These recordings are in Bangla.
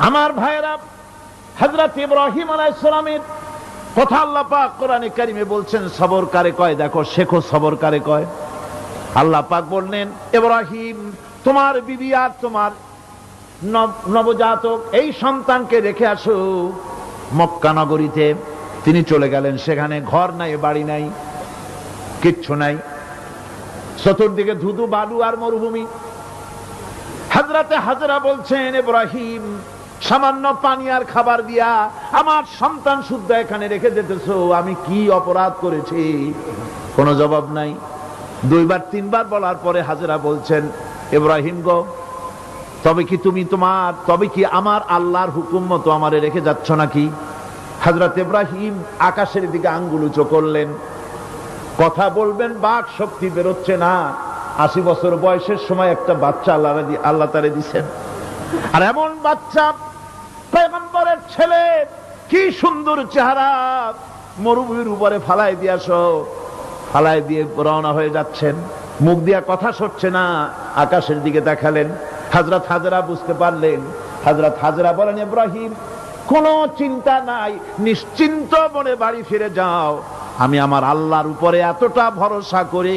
আমার ভাইরা, হযরত ইব্রাহিম আলাইহিস সালামের কথা আল্লাহ পাক কোরআনে কারিমে বলছেন সবর কারে কয়, দেখো শেখো সবর কারে কয়। আল্লাহ পাক বললেন, ইব্রাহিম তোমার বিবি আর তোমার নবজাতক এই সন্তানকে রেখে আসো মক্কা নগরীতে। তিনি চলে গেলেন, সেখানে ঘর নাই, বাড়ি নাই, কিচ্ছু নাই, চতুর্দিকে ধুধু বালু আর মরুভূমি। হযরতে হাজরা বলছেন, ইব্রাহিম সামান্য পানি আর খাবার দিয়া আমার সন্তান শুদ্ধ এখানে রেখে যেতেছো, আমি কি অপরাধ করেছি? কোনো জবাব নাই। দুইবার তিনবার বলার পরে হাজরা বলছেন, ইব্রাহিম গো, তবে কি আমার আল্লাহর হুকুম মতো আমারে রেখে যাচ্ছ নাকি? হযরত ইব্রাহিম আকাশের দিকে আঙ্গুল উঁচু করলেন। কথা বলবেন, বাক শক্তি বেরোচ্ছে না। 80 বছর বয়সের সময় একটা বাচ্চা আল্লাহ তারে দিচ্ছেন, আর এমন বাচ্চা পয়গম্বরের ছেলে, কি সুন্দর চেহারা, মরুভূমির উপরে ফালাই দিয়ে রওনা হয়ে যাচ্ছেন। মুখ দিয়া কথা সরছে না, আকাশের দিকে দেখালেন। হযরত হাজরা বুঝতে পারলেন। হযরত হাজরা বলেন, ইব্রাহিম কোনো চিন্তা নাই, নিশ্চিন্ত মনে বাড়ি ফিরে যাও। আমি আমার আল্লাহর উপরে এতটা ভরসা করে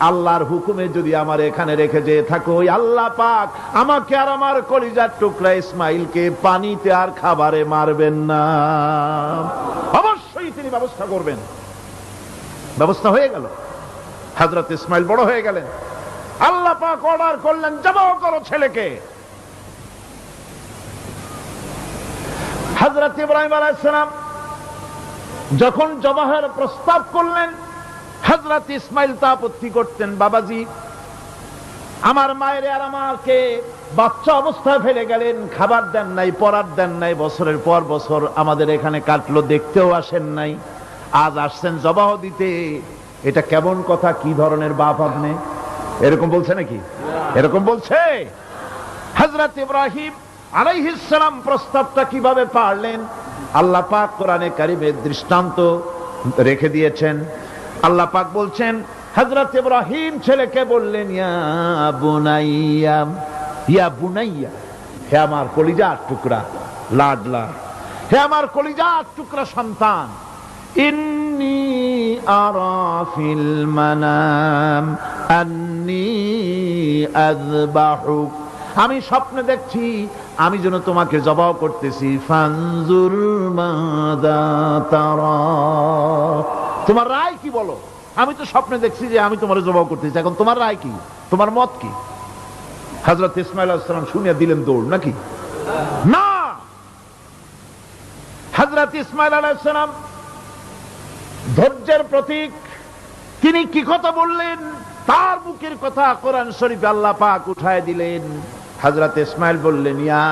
আল্লাহর হুকুমে যদি আমার এখানে রেখে যেয়ে থাকো, ওই আল্লাহ পাক আমাকে আর আমার কলিজার টুকরা ইসমাইলকে পানিতে আর খাবারে মারবেন না, অবশ্যই তিনি ব্যবস্থা করবেন। ব্যবস্থা হয়ে গেল। হযরত ইসমাইল বড় হয়ে গেলেন। আল্লাহ পাক অর্ডার করলেন, জবাহ করো ছেলেকে। হযরত ইব্রাহিম আলাইহিস সালাম যখন জবাহের প্রস্তাব করলেন, হযরত ইসমাইল তা আপত্তি করতেন, বাবাজি আমার মায়ের আর আমাকে বাচ্চা অবস্থায় ফেলে গেলেন, খাবার দেন নাই, পরার দেন নাই, বছরের পর বছর আমাদের এখানে কাটলো, দেখতেও আসেন নাই, আজ আসছেন জবাহ দিতে। এটা কেমন কথা? কি ধরনের বাপ আপনি? এরকম বলছে নাকি? এরকম বলছে? হযরত ইব্রাহিম আলাইহিস সালাম প্রস্তাবটা কিভাবে পারলেন? আল্লাহ পাক কোরআনে কারিমে দৃষ্টান্ত রেখে দিয়েছেন। আল্লাহ পাক বলছেন, হযরত ইব্রাহিম ছেলেকে বললেন, ইয়া বুনাইয়া, ইয়া বুনাইয়া, হে আমার কলিজার টুকরা লাডলা, হে আমার কলিজার টুকরা সন্তান, ইন্নী আরা ফিল মানাম আন্নী আযবাহুক, আমি স্বপ্নে দেখছি আমি যেন তোমাকে জবাহ করতেছি। ফানজুর মাযা তারা, তোমার রায় কি বলো? আমি তো স্বপ্নে দেখছি যে আমি তোমার জবাহ করতেছি, এখন তোমার রায় কি, তোমার মত কি? হযরত ইসমাঈল আলাইহিস সালাম শুনিয়া দিলেন দৌড়, নাকি না? হযরত ইসমাঈল আলাইহিস সালাম ধৈর্যের প্রতীক। তিনি কি কথা বললেন? তার মুখের কথা কোরআন শরীফে আল্লাহ পাক উঠায় দিলেন। হযরত ইসমাঈল বললেন, ইয়া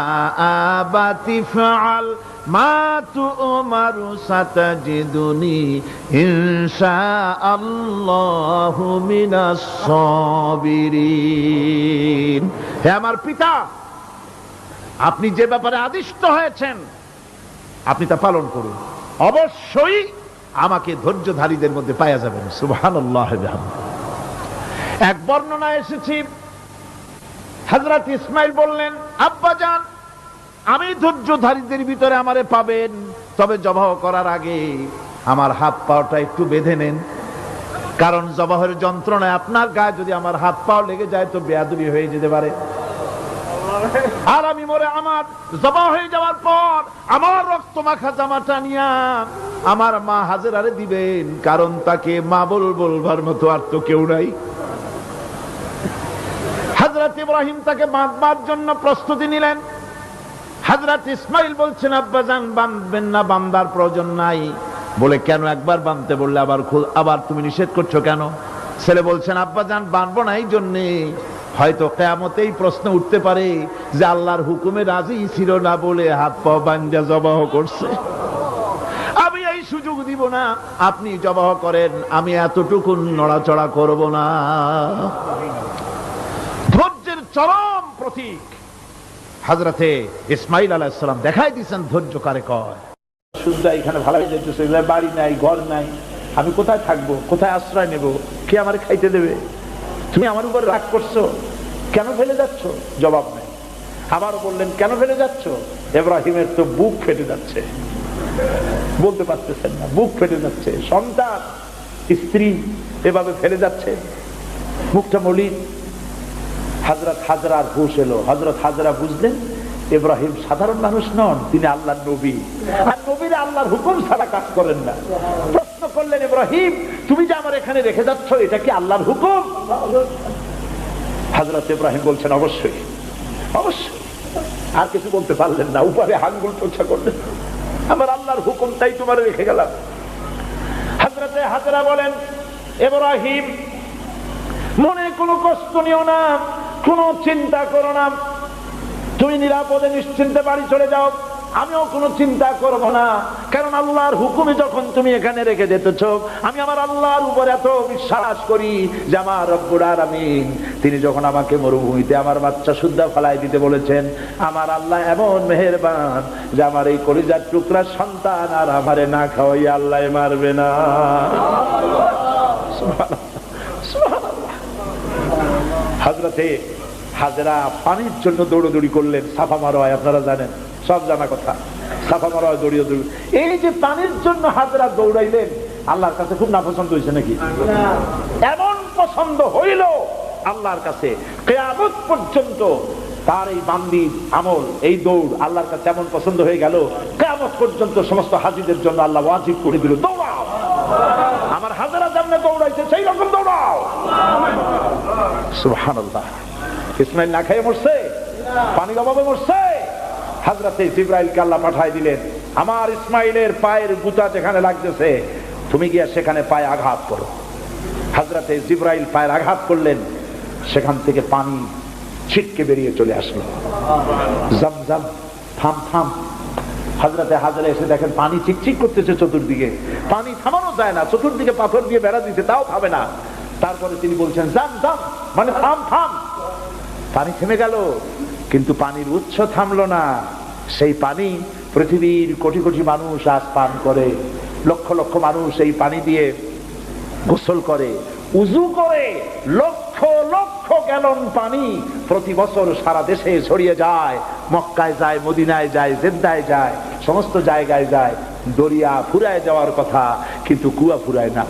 আবাতি ফাআল মা তু'মারু সাতাজিদুনি ইনশাআল্লাহু মিনাস সাবিরিন, হে আমার পিতা, আপনি যে ব্যাপারে আদিষ্ট হয়েছেন আপনি তা পালন করুন, অবশ্যই আমাকে ধৈর্যধারীদের মধ্যে পাওয়া যাবেন। সুবহানাল্লাহ। এক বর্ণনায় এসেছে, হযরত ইসমাঈল বললেন, আব্বাজান আমি ধৈর্যধারীদের ভিতরে আমারে পাবেন, তবে জবাহ করার আগে আমার হাত পাটা একটু বেঁধে নেন, কারণ জবাহের যন্ত্রণায় আপনার গায়ে যদি আমার হাত পাও লেগে যায় তো বেয়াদবি হয়ে যেতে পারে। আর আমি মরে আমার জবাহ হয়ে যাওয়ার পর আমার রক্ত মাখা জামাটা নিয়া আমার মা হাজেরারে দিবেন, কারণ তাকে মা বলবার মতো আর তো কেউ নাই। হযরত ইব্রাহিম তাকে বাঁধবার জন্য প্রস্তুতি নিলেন। হযরত ইসমাঈল বলছেন, আব্বাজান বাঁধবেন না, বাঁধার প্রয়োজন নাই। বলে, কেন? একবার বাঁধতে বললে আবার তুমি নিষেধ করছো কেন? ছেলে বলছেন, আব্বাজান বাঁধবো না এই জন্যে, হয়তো কিয়ামতেই প্রশ্ন উঠতে পারে যে আল্লাহর হুকুমে রাজি ছিল না বলে হাত পা বাঁধা জবাহ করছে, আমি এই সুযোগ দিব না, আপনি জবাহ করেন, আমি এতটুকু নড়াচড়া করব না। ধৈর্যের চরম প্রতীক হযরতে ইসমাঈল আলাইহিস সালাম দেখাই দিয়েছেন ধৈর্য কারে কয়। শুদ্ধ এখানে ভালো হয়ে যাইতেছে, বাড়ি নাই, ঘর নাই, আমি কোথায় থাকবো, কোথায় আশ্রয় নেব, কে আমারে খাইতে দেবে? তুমি আমার উপর রাগ করছো, কেন ফেলে যাচ্ছ? জবাব নেই। আবার বললেন কেন ফেলে যাচ্ছ? ইব্রাহিমের তো বুক ফেটে যাচ্ছে, বলতে পারতেছেন না, বুক ফেটে যাচ্ছে, সন্তান স্ত্রী এভাবে ফেলে যাচ্ছে, মুখটা মলিন। হযরত হাজরার হুঁশ এলো। হযরত হাজরা বুঝলেন ইব্রাহিম সাধারণ মানুষ নন, তিনি আল্লাহর নবী, আর নবীরা আল্লাহর হুকুম ছাড়া কাজ করেন না। প্রশ্ন করলেন, ইব্রাহিম তুমি যে আমার এখানে রেখে যাচ্ছ এটা কি আল্লাহর হুকুম? হযরত ইব্রাহিম বলছেন অবশ্যই, অবশ্যই। আর কিছু বলতে পারলেন না, উপরে আঙ্গুল চর্চা করলেন, আমার আল্লাহর হুকুম তাই তোমার রেখে গেলাম। হযরত হাজরা বলেন, ইব্রাহিম মনে কোনো কষ্ট নিও না, কোনো চিন্তা করো না, তুমি নিরাপদে নিশ্চিন্তে বাড়ি চলে যাও, আমিও কোনো চিন্তা করব না, কারণ আল্লাহর হুকুমে যখন তুমি এখানে রেখে যেতেছ, আমি আমার আল্লাহর উপর এত বিশ্বাস করি যে আমার রব্বুল আলামিন তিনি যখন আমাকে মরুভূমিতে আমার বাচ্চা সুদ্ধা ফেলাই দিতে বলেছেন, আমার আল্লাহ এমন মেহেরবান যে আমার এই কলিজার টুকরা সন্তান আর আমারে না খাওয়াই আল্লাহ মারবে না। হযরতে হাজরা পানির জন্য দৌড়দৌড়ি করলেন। সাফা মারোয়া আপনারা জানেন, সব জানা কথা, সাফা মারোয়া দৌড়িয়ে দৌড়ি। এই যে পানির জন্য হাজরা দৌড়াইলেন, আল্লাহর কাছে খুব নাপছন্দ হয়েছে নাকি? এমন পছন্দ হইল আল্লাহর কাছে, কিয়ামত পর্যন্ত তার এই বান্দির আমল, এই দৌড় আল্লাহর কাছে এমন পছন্দ হয়ে গেল, কিয়ামত পর্যন্ত সমস্ত হাজীদের জন্য আল্লাহ ওয়াজিব করে দিল, দৌড়াও, আমার হাজরা যেমন দৌড়াইছে সেই রকম দৌড়াও। সুবহানাল্লাহ। ইসমাইল না খেয়ে মরছে, পানির অভাবে মরছে। হযরতে জিবরাইলকে আল্লাহ পাঠায় দিলেন, আমার ইসমাইলের পায়ের গুতা যেখানে লাগতেছে তুমি গিয়ে সেখানে পায়ে আঘাত করো। হযরতে জিবরাইল পায়ের আঘাত করলেন, সেখান থেকে পানি ছিটকে বেরিয়ে চলে আসলো। জমজম, থাম থাম। হযরতে হাজরা এসে দেখেন পানি চিকচিক করতেছে চতুর্দিকে, পানি থামানো যায় না, চতুর্দিকে পাথর দিয়ে বেড়া দিতে, তাও থামে না। তারপরে তিনি বলছেন জাম জাম, মানে থাম থাম। পানি থেমে গেল, কিন্তু পানির উৎস থামলো না। সেই পানি পৃথিবীর কোটি কোটি মানুষ আজ পান করে, লক্ষ লক্ষ মানুষ এই পানি দিয়ে গোসল করে, উযু করে। লক্ষ লক্ষ গ্যালন পানি প্রতি বছর সারা দেশে ছড়িয়ে যায়, মক্কায় যায়, মদিনায় যায়, জেদ্দায় যায়, সমস্ত জায়গায় যায়। দরিয়া ফুরায় যাওয়ার কথা, কিন্তু কুয়া ফুরায় না।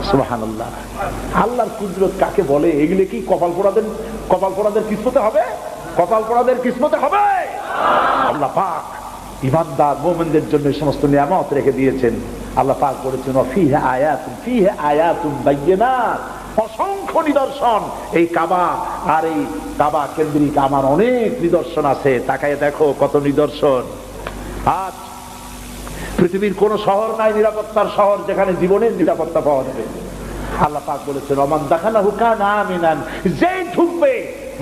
সুবহানাল্লাহ। আল্লাহর কুদরত কাকে বলে? এগুলো কি কপাল পোড়াদের কিসমতে হবে? কপাল পোড়াদের কিসমতে হবে? আল্লাহ পাক ইমানদার মুমিনদের জন্য সমস্ত নিয়ামত রেখে দিয়েছেন। আল্লাহ পাক বলেছেন ফিহা আয়াতুন বায়্যিনাত, অসংখ্য নিদর্শন। এই কাবা আর এই কাবা কেন্দ্রিক আমার অনেক নিদর্শন আছে, তাকায় দেখো কত নিদর্শন। আজ পৃথিবীর কোন শহর নাই নিরাপত্তার শহর যেখানে জীবনের নিরাপত্তা পাওয়া যাবে। আল্লাহ পাক বলেছেন ওমান দাখালাহু কানা আমিনান, যেই ঢুকবে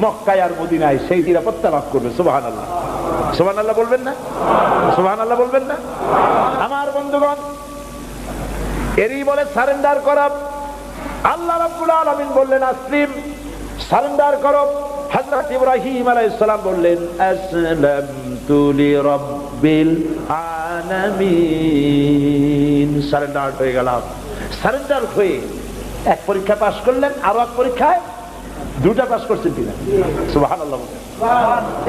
মক্কায় আর মদিনায় সেই নিরাপত্তা লাভ করবে। সুবহানাল্লাহ, সুবহানাল্লাহ বলবেন না? সুবহানাল্লাহ বলবেন না? আমার বন্ধুগণ, এরই বলে সারেন্ডার করা। আল্লাহ রাব্বুল আলামিন বললেন আসলিম, সারেন্ডার করো। হযরত ইব্রাহিম আলাইহিস সালাম বললেন আসলামতু লিরাব্বিল আলামিন, সারেন্ডার হয়ে গেলাম। সারেন্ডার হয়ে এক পরীক্ষা পাস করলেন, আরো এক পরীক্ষায় দুটা পাস করছেন কিনা? সুবহানাল্লাহ।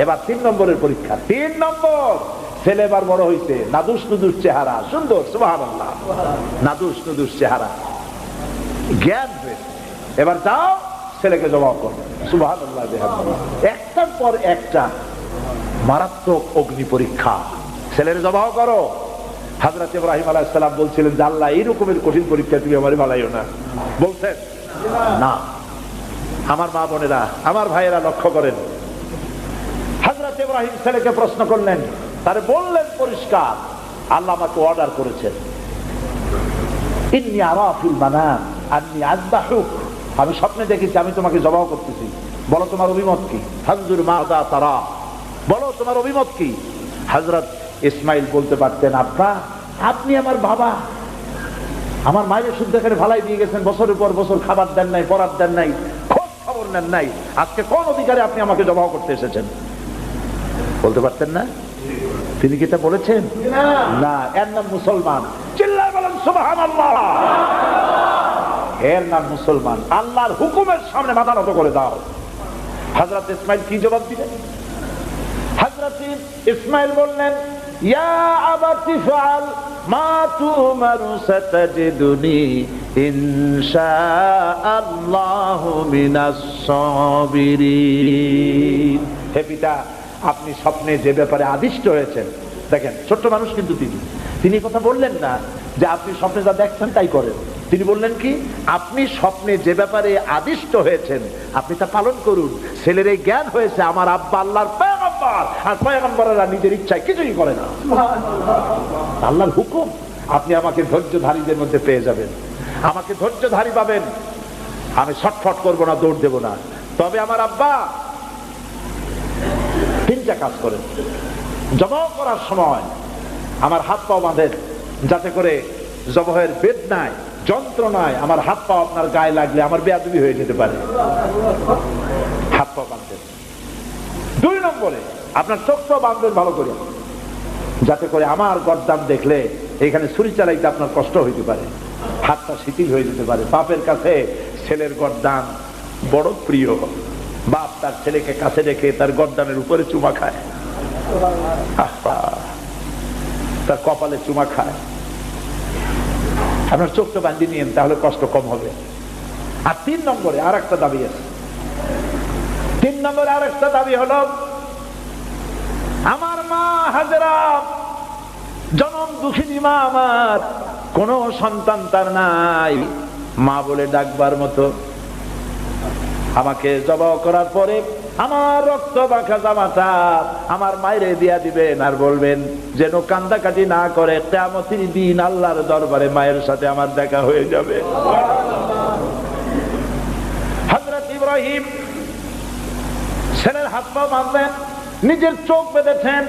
এবার 3 নম্বরের পরীক্ষা, 3 নম্বর। ছেলে এবার বড় হয়েছে, নাদুস নুদুস চেহারা, সুন্দর। সুবহানাল্লাহ, নাদুস নুদুস চেহারা, জ্ঞান হয়েছে। এবার যাও ছেলেকে জবাব করো। সুবহানাল্লাহ। একটার পর একটা মারাত্মক অগ্নি পরীক্ষা, ছেলের জবাব করো। হযরত ইব্রাহিম আলাইহিস সালাম বলছিলেন যে আল্লাহ এই রকমের কঠিন পরীক্ষা তুমি আমারে বানাইও না। বলছেন না। আমার মা বোনেরা, আমার ভাইয়েরা লক্ষ্য করেন, হযরত ইব্রাহিম ছেলেকে প্রশ্ন করলেন, তারে বললেন পরিষ্কার, আল্লাহ আমাকে অর্ডার করেছেন ইন্নী আরা ফিল মানাম আন্নী আযবাহুক, আমি স্বপ্নে দেখেছি আমি তোমাকে জবাই করতেছি, বলো তোমার অভিমত কি? ফানজুর মাযা তারা, বলো তোমার অভিমত কি? হযরত ইসমাইল বলতে পারতেন আপনি আমার বাবা, আমার মায়ের শুদ্ধ করে ভালাই দিয়ে গেছেন, বছরের পর বছর খাবার দেন নাই, পরার দেন নাই, খোঁজ খবর নেন নাই, আজকে কোন অধিকারে আপনি আমাকে জবাই করতে এসেছেন? বলতে পারতেন না? তিনি কি তা বলেছেন? না। এর নাম মুসলমান। চিল্লায় বলেন সুবহানাল্লাহ। এর নাম মুসলমান। আল্লাহর হুকুমের সামনে মাথা নত করে দাও। হযরত ইসমাইল কি জবাব দিলেন? হযরত ইসমাইল বললেন, ইয়া আবাতি ফাআল মা তুমারু সাতাজিদুনি ইনশাআল্লাহু মিনাস সাবিরিন। হে পিতা, আপনি স্বপ্নে যে ব্যাপারে আদিষ্ট হয়েছেন, দেখেন ছোট্ট মানুষ কিন্তু তিনি কথা বললেন না যে আপনি স্বপ্নে যা দেখছেন তাই করেন। তিনি বললেন কি, আপনি স্বপ্নে যে ব্যাপারে আদিষ্ট হয়েছেন আপনি তা পালন করুন। ছেলের এই জ্ঞান হয়েছে আমার আব্বা আল্লাহর পয়গম্বর, আর পয়গম্বরেরা নিজের ইচ্ছায় কিছুই করে না, আল্লাহর হুকুম। আপনি আমাকে ধৈর্যধারীদের মধ্যে পেয়ে যাবেন, আমাকে ধৈর্যধারী পাবেন। আমি ছটফট করবো না, দৌড় দেব না। তবে আমার আব্বা তিনটা কাজ করেন। জবাব করার সময় আমার হাত পা বাঁধেন, যাতে করে জবাহের বেদনায় যন্ত্রণায় আমার হাত পা আপনার গায়ে লাগলে আমার বেয়াদবি হয়ে যেতে পারে। হাত পা বাঁধবেন। 2 নম্বরে আপনার চোখটাও বাঁধবেন ভালো করে, যাতে করে আমার গর্দান দেখলে এখানে ছুরি চালাইতে আপনার কষ্ট হইতে পারে, হাতটা শিথিল হয়ে যেতে পারে। বাপের কাছে ছেলের গর্দান বড় প্রিয়। বাপ তার ছেলেকে কাছে রেখে তার গর্দানের উপরে চুমা খায়, তার কপালে চুমা খায়। আপনার চোখটা বাঁধিয়ে নিয়েন, তাহলে কষ্ট কম হবে। আর 3 নম্বরে আর একটা দাবি আছে। 3 নম্বরে আর একটা দাবি হলো, আমার মা হাজেরা জনম দুঃখিনী মা, আমার কোন সন্তান তার নাই, মা বলে ডাকবার মতো। আমাকে জবাই করার পরে আমার রক্ত মাখা জামাটা আমার মায়েরে দিয়া দিবেন, আর বলবেন যেন কান্দাকাটি না করে, কিয়ামতের দিন আল্লাহর দরবারে মায়ের সাথে আমার দেখা হয়ে যাবে। হযরত ইব্রাহিম ছেলের হাত পা বাঁধলেন, নিজের চোখ বেঁধেছেন।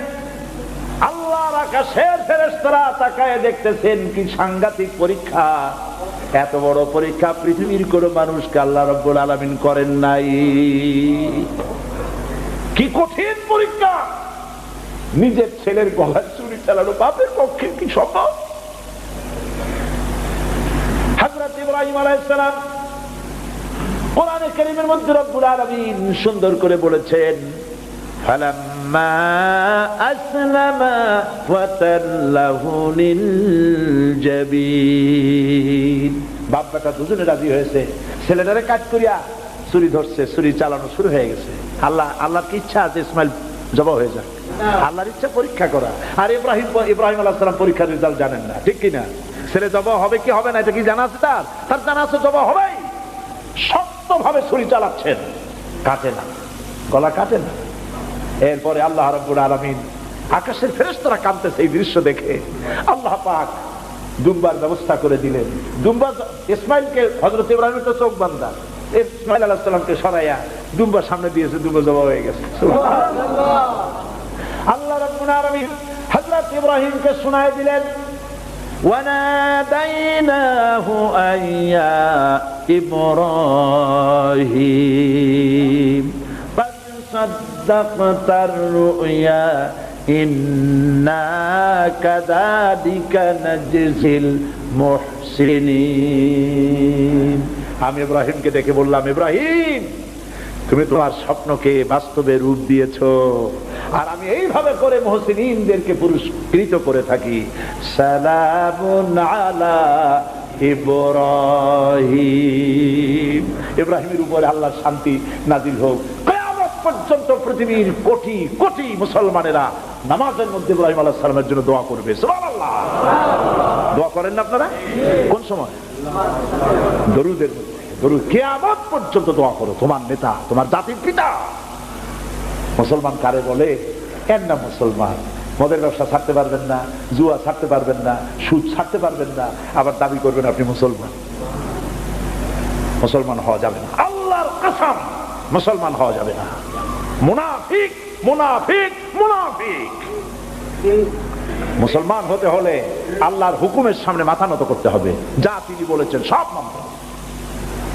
আল্লাহর আকাশের ফেরেশতারা তাকায় দেখতেছেন, কি সাংঘাতিক পরীক্ষা। এত বড় পরীক্ষা পৃথিবীর কোন মানুষকে আল্লাহ রাব্বুল আলামিন করেন নাই। কি কঠিন পরীক্ষা! নিজের ছেলের গলায় ছুরি চালানো বাপের পক্ষে কি সম্ভব? হযরত ইব্রাহিম আলাইহিস সালাম কোরআনে কারীমের মধ্যে রব্বুল আলামিন সুন্দর করে বলেছেন, ফালাম্মা আসলামা ওয়া তাল্লাহু লিল জাবিন। বাপ বেটা দুজনে রাজি হয়েছে, ছেলেটারে কাট করিয়া ছুরি ধরছে, ছুরি চালানো শুরু হয়ে গেছে। আল্লাহর কি ইচ্ছা আছে ইসমাইল জবাই হয়ে যাক, আল্লাহর ইচ্ছা পরীক্ষা করা। আর ইব্রাহিম আলাইহিস সালাম পরীক্ষার রেজাল্ট জানেন না, ঠিক কি না? ছেলে জবাই হবে কি হবে না এটা কি জানা আছে? তার জানা আছে জবাই হবেই। শক্তভাবে ছুরি চালাচ্ছেন, কাটে না, গলা কাটে না। এরপরে আল্লাহ রাব্বুল আলামিন, আকাশের ফেরেশতারা কাঁদতেছে এই দৃশ্য দেখে। আল্লাহ পাক দুম্বার ব্যবস্থা করে দিলেন। দুম্বা ইসমাইলকে, হযরত ইব্রাহিমের তো চোখ বাঁধা, ইসমাইল আলাইহিস সালামকে সরাইয়া দুম্বার সামনে দিয়েছে, দুম্বা জবাই হয়ে গেছে। আল্লাহ রাব্বুল আলামিন হযরত ইব্রাহিমকে শোনায় দিলেন, ওয়ানাদাইনাহু আইয়া ইব্রাহিম সাদ্দাকতার রুয়া ইন্না কাযালিকা নাজজিল মুহসিনিন। আমি ইব্রাহিমকে দেখে বললাম, ইব্রাহিম তুমি তোমার স্বপ্নকে বাস্তবে রূপ দিয়েছো, আর আমি এইভাবে করে মুহসিনিনদেরকে পুরস্কৃত করে থাকি। সালামুন আলা ইব্রাহিম। ইব্রাহিমের উপরে আল্লাহর শান্তি নাজিল হোক। কিয়ামত পর্যন্ত পৃথিবীর কোটি কোটি মুসলমানেরা নামাজের মধ্যে ইব্রাহিম আলাইহিস সালামের জন্য দোয়া করবে। সুবহানাল্লাহ। দোয়া করেন না আপনারা? কোন সময়? দরুদের মধ্যে। দরুদ কিয়ামত পর্যন্ত দোয়া করো, তোমার নেতা, তোমার জাতির পিতা। মুসলমান কারে বলে? এর নাম মুসলমান। মদের ব্যবসা ছাড়তে পারবেন না, জুয়া ছাড়তে পারবেন না, সুদ ছাড়তে পারবেন না, আবার দাবি করবেন আপনি মুসলমান। মুসলমান হওয়া যাবে না, আল্লাহর কসম মুসলমান হওয়া যাবে না। মুনাফিক মুনাফিক মুনাফিক। মুসলমান হতে হলে আল্লাহর হুকুমের সামনে মাথা নত করতে হবে, যা তিনি বলেছেন সব মানতে হবে।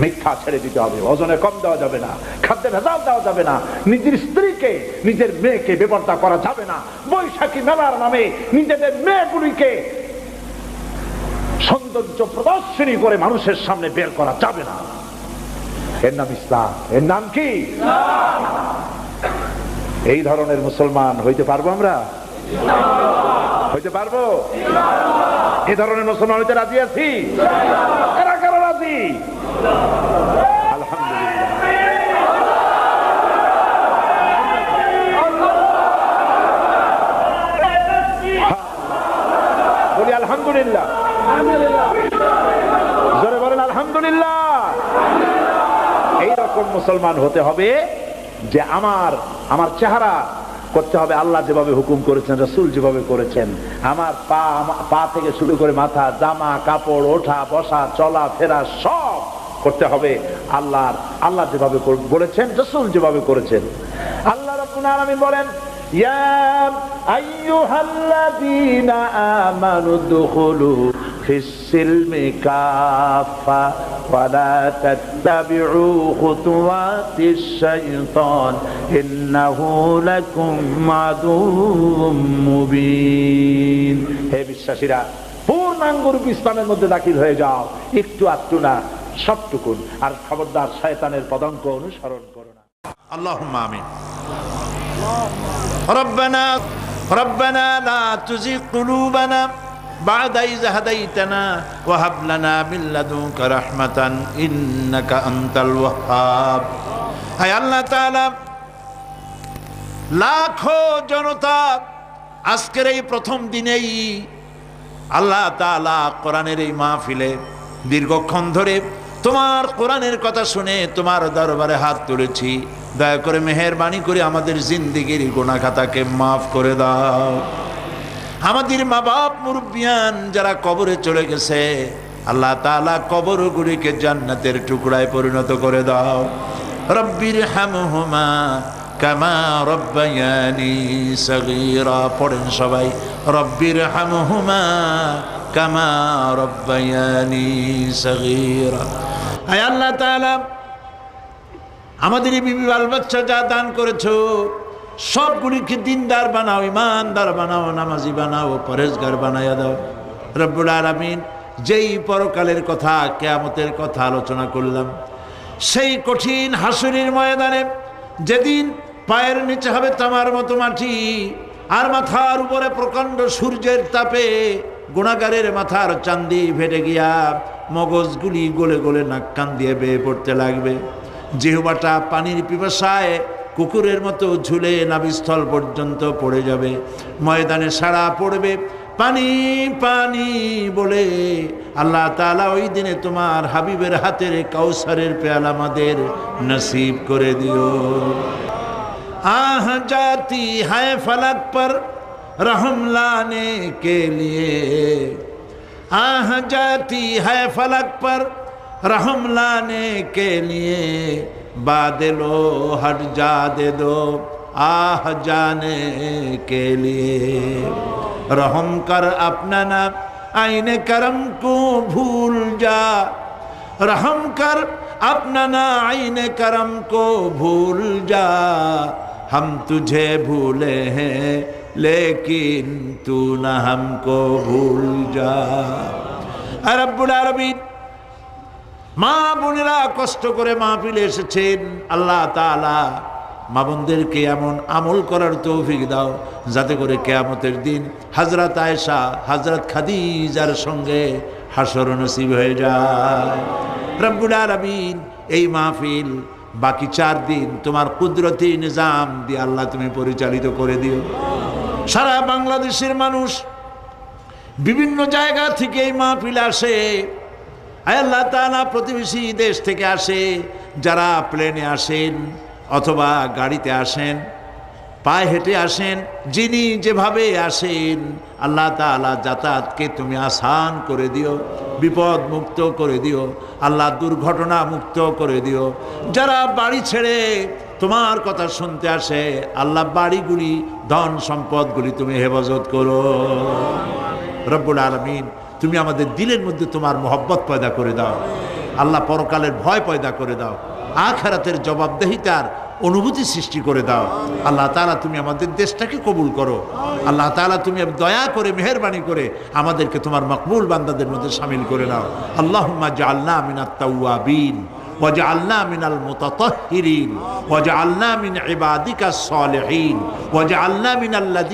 মিথ্যা ছেড়ে দিতে হবে, ওজনে কম দেওয়া যাবে না, খাদ্যে ভেজাল দেওয়া যাবে না, নিজের স্ত্রীকে নিজের মেয়েকে বেপরদা করা যাবে না, বৈশাখী মেলার নামে নিজেদের মেয়েগুলিকে সৌন্দর্য প্রদর্শনী করে মানুষের সামনে বের করা যাবে না। এর নাম ইসলাম। এর নাম কি? এই ধরনের মুসলমান হইতে পারবো আমরা? হইতে পারবো? এই ধরনের মুসলমান হইতে রাজি আছি? কারা কারা রাজি? বলি আলহামদুলিল্লাহ। জোরে বলেন আলহামদুলিল্লাহ। এইরকম মুসলমান হতে হবে যে আমার চেহারা করতে হবে আল্লাহ যেভাবে হুকুম করেছেন, রাসূল যেভাবে করেছেন। আমার পা থেকে শুরু করে মাথা, জামা কাপড়, ওঠা বসা, চলা ফেরা সব করতে হবে আল্লাহ যেভাবে বলেছেন, রাসূল যেভাবে করেছেন। আল্লাহ রাব্বুল আলামিন বলেন, ইয়া আইয়ুহাল্লাযীনা আমানু দুখুলু ফিস-সিলমি কাফা ওয়া লা তাত্তাবিউ খুতুওয়াতিশ শাইতান ইন্নাহু লাকুম আদুউম মুবিন। হে বিশ্বাসীরা, পূর্ণাঙ্গ রূপে ইসলামের মধ্যে দাখিল হয়ে যাও, একটু আধটু না, সবটুকুন। আর খবরদার শয়তানের পদাঙ্ক অনুসরণ করো না। আল্লাহুম্মা আমিন। রব্বানা লা তুযিগ কুলুবানা বা'দা ইয হাদাইতানা ওয়া হাব লানা মিন লাদুনকা রাহমাতান ইন্নাকা আনতাল ওয়াহ্হাব। হে আল্লাহ তাআলা, লাখো জনতা আজকের এই প্রথম দিনেই আল্লাহ তাআলা কোরআনের এই মাহফিলে দীর্ঘক্ষণ ধরে তোমার কোরআনের কথা শুনে তোমার দরবারে হাত তুলেছি। দয়া করে মেহেরবানি করে আমাদের জিন্দেগির গুনাহ খাতাকে মাফ করে দাও। আমাদের মা বাপ মুরব্বিয়ান যারা কবরে চলে গেছে, আল্লাহ তাআলা কবরগুলিকে জান্নাতের টুকরায় পরিণত করে দাও। রব্বির হামহুমা কামা রব্বায়ানি সগীরা। পড়েন সবাই, রব্বির হামহুমা কামা রব্বায়ানি সগীরা। আয় আল্লাহ তাআলা, আমাদের এই বিবি বাল বাচ্চা যা দান করেছো সবগুলিকে দিনদার বানাও, ইমানদার বানাও, নামাজি বানাও, পরেজগার বানাইয়া দাও। রব্বুল আলামিন, যেই পরকালের কথা, কিয়ামতের কথা আলোচনা করলাম, সেই কঠিন হাসরের ময়দানে যেদিন পায়ের নিচে হবে তামার মতো মাটি, আর মাথার উপরে প্রকাণ্ড সূর্যের তাপে গুনাহগারের মাথার চান্দি ফেটে গিয়া মগজগুলি গলে গলে নাক কান দিয়ে বেয়ে পড়তে লাগবে। জিহ্বাটা পানির পিপাসায় কুকুরের মতো ঝুলে নাভিস্থল পর্যন্ত পড়ে যাবে। ময়দানে সাড়া পড়বে, পানি পানি বলে। আল্লাহ তাআলা ওই দিনে তোমার হাবিবের হাতের কাউসারের পেয়ালা আমাদের নসিব করে দিও। আহ জাতি হ্যায় ফলক पर रहम लाने के लिए, आह जाती है फलक पर रहम लाने के लिए, बादलो हट जा दे दो आह जाने के लिए। रहम कर अपना ना आईने करम को भूल जा, रहम कर अपना ना आईने करम को भूल जा। हम तुझे भूले हैं लेकिन तू न हमको भूल जा। রব্বুল আলামিন, মা বোনেরা কষ্ট করে মাহফিলে এসেছেন, আল্লাহ তাআলা মা বোনদেরকে এমন আমল করার তৌফিক দাও যাতে করে কিয়ামতের দিন হযরত আয়েশা, হযরত খাদিজার সঙ্গে হাসর নসিব হয়ে যায়। রব্বুল আলামিন, এই মাহফিল বাকি 4 দিন তোমার কুদরতি নিজাম দিয়ে আল্লাহ তুমি পরিচালিত করে দিও। সারা বাংলাদেশের মানুষ বিভিন্ন জায়গা থেকে এই মাহফিল আসে। আল্লাহ তাআলা প্রতিবেশী দেশ থেকে আসে, যারা প্লেনে আসেন অথবা গাড়িতে আসেন, পায়ে হেঁটে আসেন, যিনি যেভাবে আসেন, আল্লাহ তাআলা যাতায়াতকে তুমি আসান করে দিও, বিপদ মুক্ত করে দিও, আল্লাহ দুর্ঘটনা মুক্ত করে দিও। যারা বাড়ি ছেড়ে তোমার কথা শুনতে আসে, আল্লাহ বাড়িগুলি, ধন সম্পদগুলি তুমি হেফাজত করো। রব্বুল আলামিন, তুমি আমাদের দিলের মধ্যে তোমার মহব্বত পয়দা করে দাও। আল্লাহ পরকালের ভয় পয়দা করে দাও, আখিরাতের জবাবদেহিতার অনুভূতি সৃষ্টি করে দাও। আল্লাহ তাআলা, তুমি আমাদের দেশটাকে কবুল করো। আল্লাহ তাআলা, তুমি দয়া করে মেহেরবানি করে আমাদেরকে তোমার মকবুল বান্দাদের মধ্যে শামিল করে নাও। আল্লাহুম্মা জাআলনা মিনাত তাওয়াবিন ওয়াজআলনা মিনাল মুতাতাহহিরিন ওয়াজআলনা মিন ইবাদিকাস সালিহিন ওয়াজআলনা মিনাল্লাযী